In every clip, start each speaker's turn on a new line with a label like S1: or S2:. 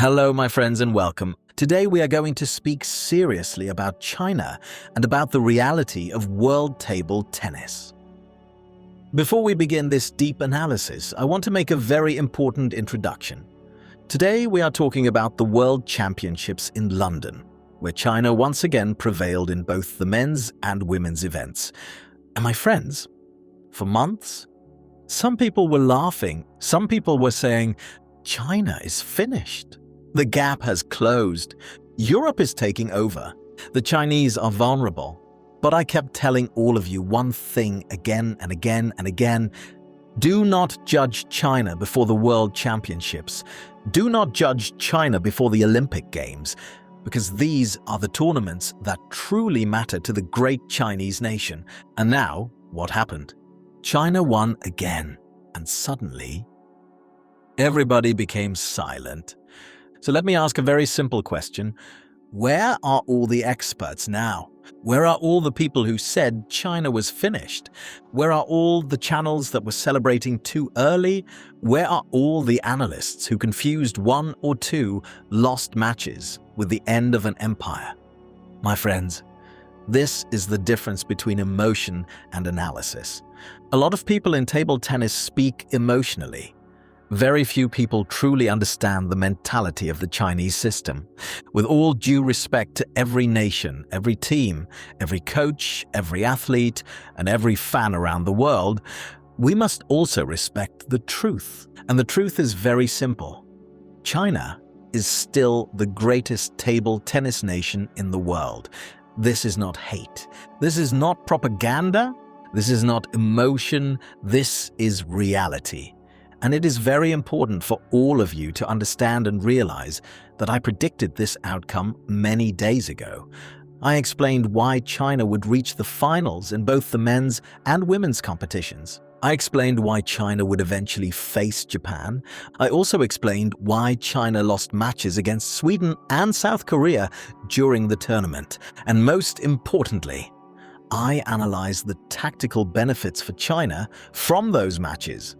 S1: Hello, my friends, and welcome. Today we are going to speak seriously about China and about the reality of world table tennis. Before we begin this deep analysis, I want to make a very important introduction. Today we are talking about the World Championships in London, where China once again prevailed in both the men's and women's events. And my friends, for months, some people were laughing, some people were saying, China is finished. The gap has closed. Europe is taking over. The Chinese are vulnerable. But I kept telling all of you one thing again and again and again. Do not judge China before the World Championships. Do not judge China before the Olympic Games, because these are the tournaments that truly matter to the great Chinese nation. And now, what happened? China won again, and suddenly, everybody became silent. So let me ask a very simple question. Where are all the experts now? Where are all the people who said China was finished? Where are all the channels that were celebrating too early? Where are all the analysts who confused one or two lost matches with the end of an empire? My friends, this is the difference between emotion and analysis. A lot of people in table tennis speak emotionally. Very few people truly understand the mentality of the Chinese system. With all due respect to every nation, every team, every coach, every athlete, and every fan around the world, we must also respect the truth. And the truth is very simple. China is still the greatest table tennis nation in the world. This is not hate. This is not propaganda. This is not emotion. This is reality. And it is very important for all of you to understand and realize that I predicted this outcome many days ago. I explained why China would reach the finals in both the men's and women's competitions. I explained why China would eventually face Japan. I also explained why China lost matches against Sweden and South Korea during the tournament. And most importantly, I analyzed the tactical benefits for China from those matches.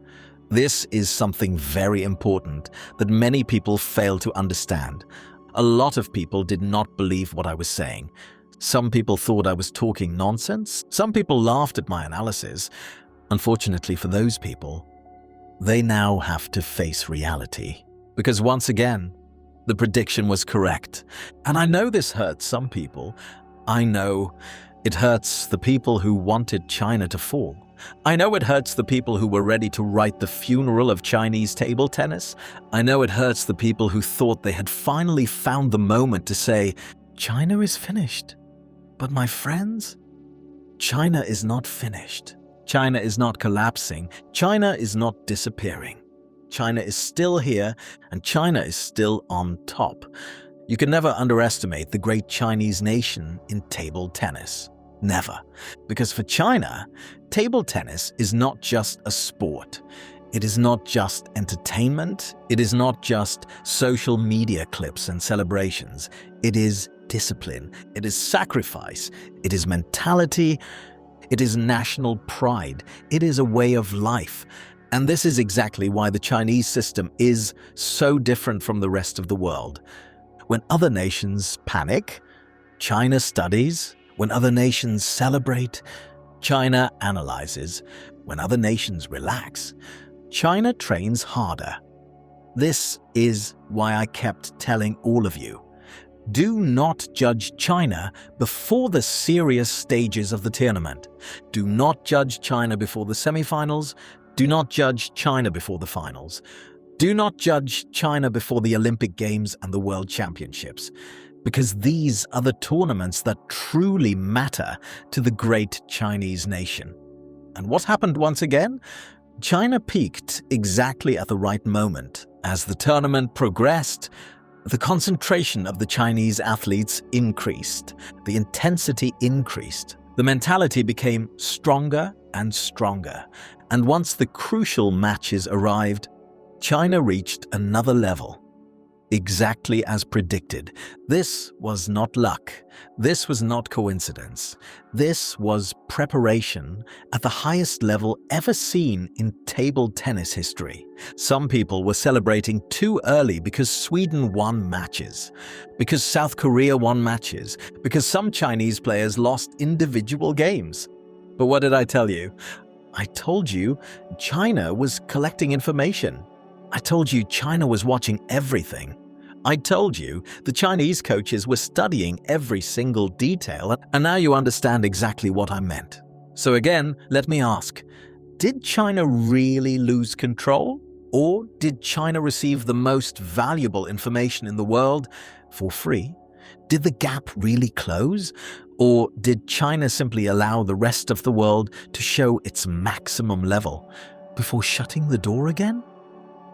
S1: This is something very important that many people fail to understand. A lot of people did not believe what I was saying. Some people thought I was talking nonsense. Some people laughed at my analysis. Unfortunately for those people, they now have to face reality. Because once again, the prediction was correct. And I know this hurts some people. I know it hurts the people who wanted China to fall. I know it hurts the people who were ready to write the funeral of Chinese table tennis. I know it hurts the people who thought they had finally found the moment to say, China is finished. But my friends, China is not finished. China is not collapsing. China is not disappearing. China is still here, and China is still on top. You can never underestimate the great Chinese nation in table tennis. Never. Because for China, table tennis is not just a sport. It is not just entertainment. It is not just social media clips and celebrations. It is discipline. It is sacrifice. It is mentality. It is national pride. It is a way of life. And this is exactly why the Chinese system is so different from the rest of the world. When other nations panic, China studies. When other nations celebrate, China analyzes. When other nations relax, China trains harder. This is why I kept telling all of you, do not judge China before the serious stages of the tournament. Do not judge China before the semifinals. Do not judge China before the finals. Do not judge China before the Olympic Games and the World Championships. Because these are the tournaments that truly matter to the great Chinese nation. And what happened once again? China peaked exactly at the right moment. As the tournament progressed, the concentration of the Chinese athletes increased. The intensity increased. The mentality became stronger and stronger. And once the crucial matches arrived, China reached another level. Exactly as predicted. This was not luck. This was not coincidence. This was preparation at the highest level ever seen in table tennis history. Some people were celebrating too early because Sweden won matches, because South Korea won matches, because some Chinese players lost individual games. But what did I tell you? I told you China was collecting information. I told you China was watching everything. I told you the Chinese coaches were studying every single detail, and now you understand exactly what I meant. So again, let me ask, did China really lose control? Or did China receive the most valuable information in the world for free? Did the gap really close? Or did China simply allow the rest of the world to show its maximum level before shutting the door again?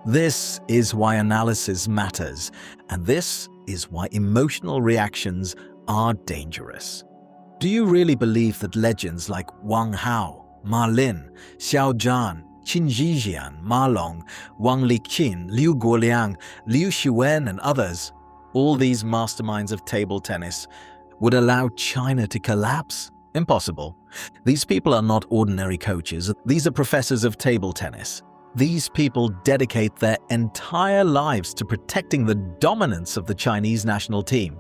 S1: This is why analysis matters, and this is why emotional reactions are dangerous. Do you really believe that legends like Wang Hao, Ma Lin, Xiao Zhan, Qin Zhijian, Ma Long, Wang Chuqin, Liu Guoliang, Liu Shiwen and others, all these masterminds of table tennis, would allow China to collapse? Impossible. These people are not ordinary coaches. These are professors of table tennis. These people dedicate their entire lives to protecting the dominance of the Chinese national team.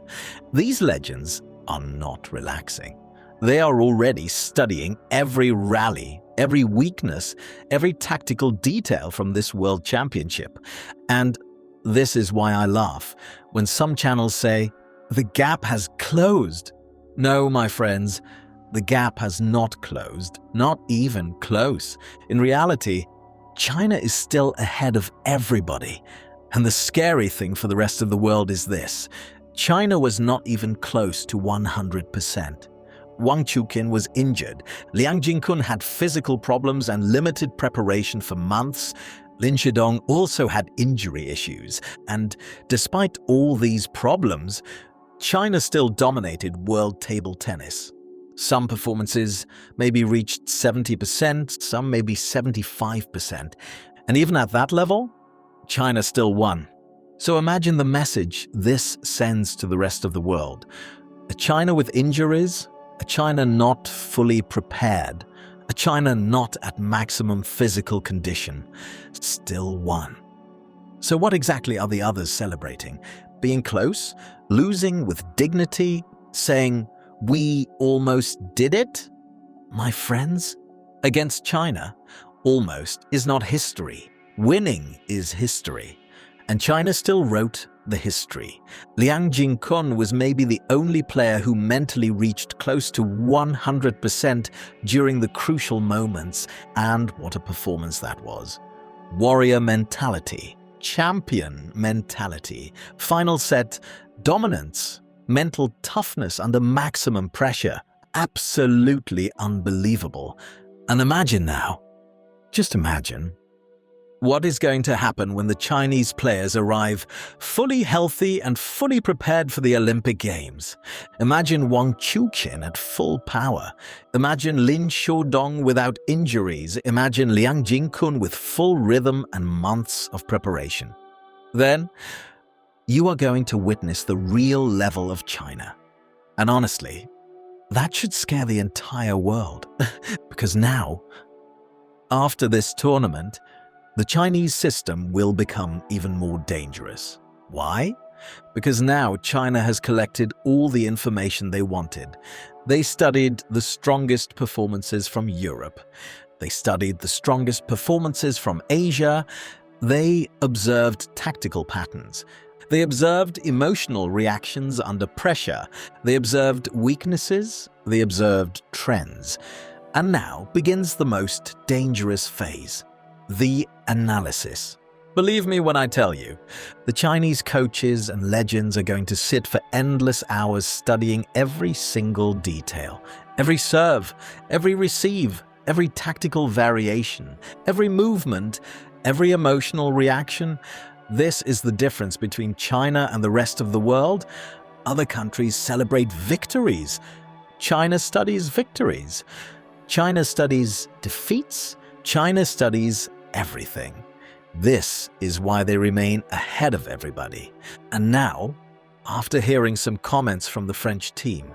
S1: These legends are not relaxing. They are already studying every rally, every weakness, every tactical detail from this World Championship. And this is why I laugh when some channels say, "The gap has closed." No, my friends, the gap has not closed, not even close. In reality, China is still ahead of everybody. And the scary thing for the rest of the world is this: China was not even close to 100%. Wang Chuqin was injured. Liang Jingkun had physical problems and limited preparation for months. Shidong also had injury issues. And despite all these problems, China still dominated world table tennis. Some performances maybe reached 70%, some maybe 75%. And even at that level, China still won. So imagine the message this sends to the rest of the world. A China with injuries, a China not fully prepared, a China not at maximum physical condition, still won. So what exactly are the others celebrating? Being close? Losing with dignity? Saying, "We almost did it"? My friends, against China, almost is not history. Winning is history. And China still wrote the history. Liang Jingkun was maybe the only player who mentally reached close to 100% during the crucial moments, and what a performance that was. Warrior mentality, champion mentality, final set dominance, mental toughness under maximum pressure. Absolutely unbelievable. And imagine now, just imagine, what is going to happen when the Chinese players arrive fully healthy and fully prepared for the Olympic Games? Imagine Wang Chuqin at full power. Imagine Shidong without injuries. Imagine Liang Jingkun with full rhythm and months of preparation. Then, you are going to witness the real level of China. And honestly, that should scare the entire world. Because now, after this tournament, the Chinese system will become even more dangerous. Why? Because now China has collected all the information they wanted. They studied the strongest performances from Europe. They studied the strongest performances from Asia. They observed tactical patterns. They observed emotional reactions under pressure. They observed weaknesses. They observed trends. And now begins the most dangerous phase: the analysis. Believe me when I tell you, the Chinese coaches and legends are going to sit for endless hours studying every single detail, every serve, every receive, every tactical variation, every movement, every emotional reaction. This is the difference between China and the rest of the world. Other countries celebrate victories. China studies victories. China studies defeats. China studies everything. This is why they remain ahead of everybody. And now, after hearing some comments from the French team,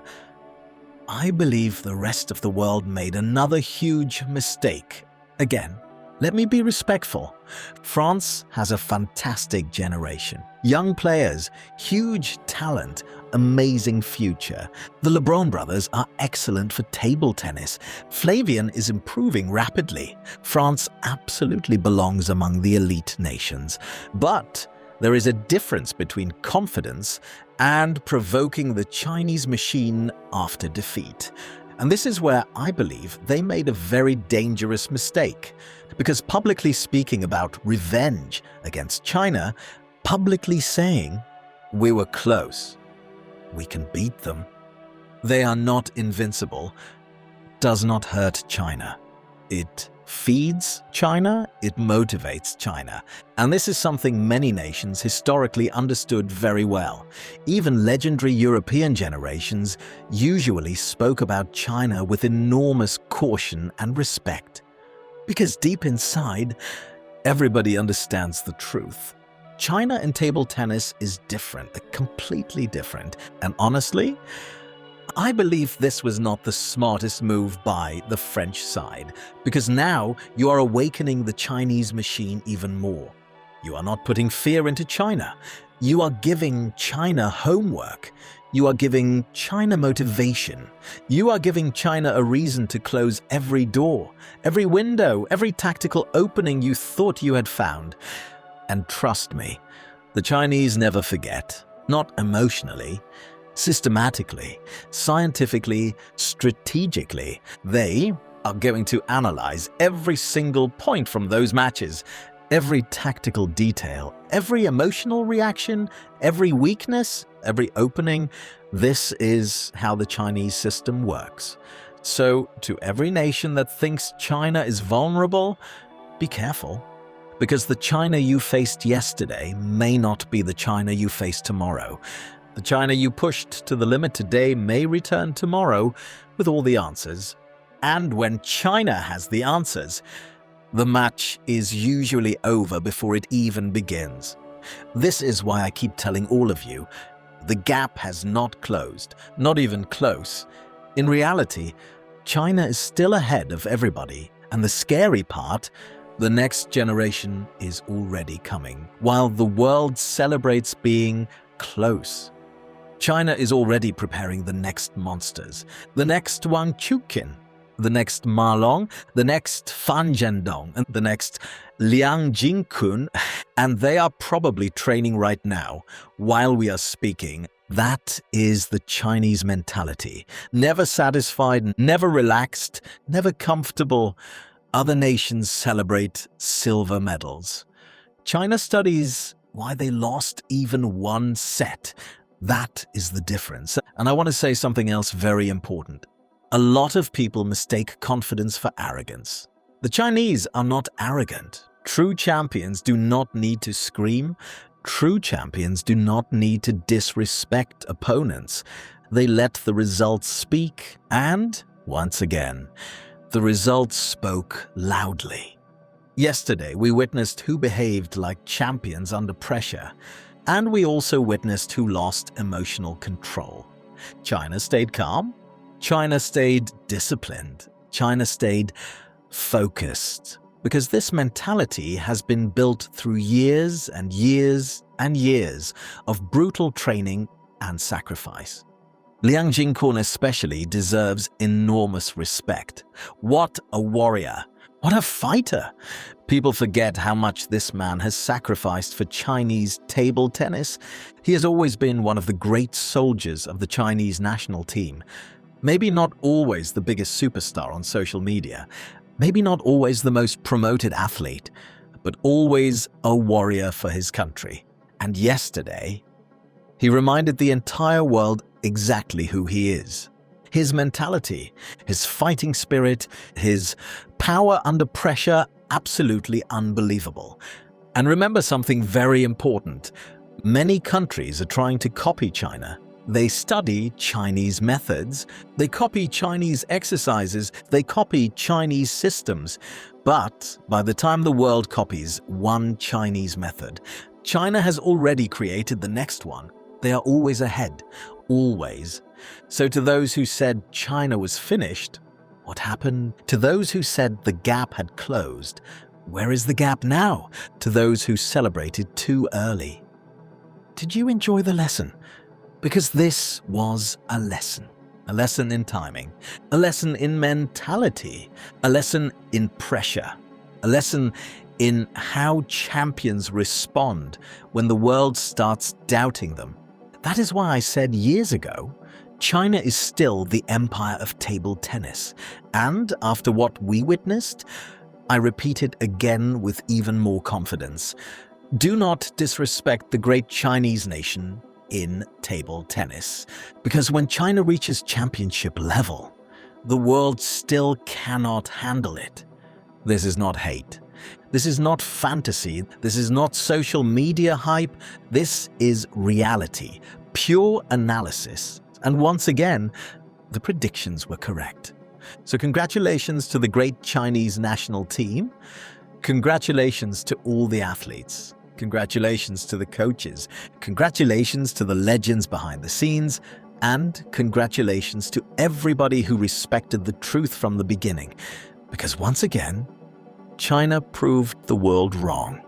S1: I believe the rest of the world made another huge mistake. Again, let me be respectful. France has a fantastic generation. Young players, huge talent, amazing future. The LeBron brothers are excellent for table tennis. Flavian is improving rapidly. France absolutely belongs among the elite nations. But there is a difference between confidence and provoking the Chinese machine after defeat. And this is where I believe they made a very dangerous mistake. Because publicly speaking about revenge against China, publicly saying, "We were close, we can beat them, they are not invincible," does not hurt China. It feeds China, it motivates China. And this is something many nations historically understood very well. Even legendary European generations usually spoke about China with enormous caution and respect. Because deep inside, everybody understands the truth. China in table tennis is different, completely different. And honestly, I believe this was not the smartest move by the French side, because now you are awakening the Chinese machine even more. You are not putting fear into China. You are giving China homework. You are giving China motivation. You are giving China a reason to close every door, every window, every tactical opening you thought you had found. And trust me, the Chinese never forget, not emotionally, systematically, scientifically, strategically. They are going to analyze every single point from those matches, every tactical detail, every emotional reaction, every weakness, every opening. This is how the Chinese system works. So, to every nation that thinks China is vulnerable, be careful. Because the China you faced yesterday may not be the China you face tomorrow. The China you pushed to the limit today may return tomorrow with all the answers. And when China has the answers, the match is usually over before it even begins. This is why I keep telling all of you, the gap has not closed, not even close. In reality, China is still ahead of everybody, and the scary part, the next generation is already coming, while the world celebrates being close. China is already preparing the next monsters, the next Wang Chuqin, the next Ma Long, the next Fan Zhendong, and the next Liang Jingkun, and they are probably training right now while we are speaking. That is the Chinese mentality. Never satisfied, never relaxed, never comfortable. Other nations celebrate silver medals. China studies why they lost even one set. That is the difference. And I want to say something else very important. A lot of people mistake confidence for arrogance. The Chinese are not arrogant. True champions do not need to scream. True champions do not need to disrespect opponents. They let the results speak, and, once again, the results spoke loudly. Yesterday, we witnessed who behaved like champions under pressure, and we also witnessed who lost emotional control. China stayed calm. China stayed disciplined. China stayed focused. Because this mentality has been built through years and years and years of brutal training and sacrifice. Liang Jingkun especially deserves enormous respect. What a warrior! What a fighter! People forget how much this man has sacrificed for Chinese table tennis. He has always been one of the great soldiers of the Chinese national team. Maybe not always the biggest superstar on social media, maybe not always the most promoted athlete, but always a warrior for his country. And yesterday, he reminded the entire world exactly who he is. His mentality, his fighting spirit, his power under pressure, absolutely unbelievable. And remember something very important. Many countries are trying to copy China. They study Chinese methods, they copy Chinese exercises, they copy Chinese systems. But by the time the world copies one Chinese method, China has already created the next one. They are always ahead, always. So to those who said China was finished, what happened? To those who said the gap had closed, where is the gap now? To those who celebrated too early. Did you enjoy the lesson? Because this was a lesson in timing, a lesson in mentality, a lesson in pressure, a lesson in how champions respond when the world starts doubting them. That is why I said years ago, China is still the empire of table tennis. And after what we witnessed, I repeat it again with even more confidence. Do not disrespect the great Chinese nation in table tennis, because when China reaches championship level, the world still cannot handle it. This is not hate. This is not fantasy. This is not social media hype. This is reality, pure analysis. And once again, the predictions were correct. So congratulations to the great Chinese national team. Congratulations to all the athletes. Congratulations to the coaches. Congratulations to the legends behind the scenes. And congratulations to everybody who respected the truth from the beginning. Because once again, China proved the world wrong.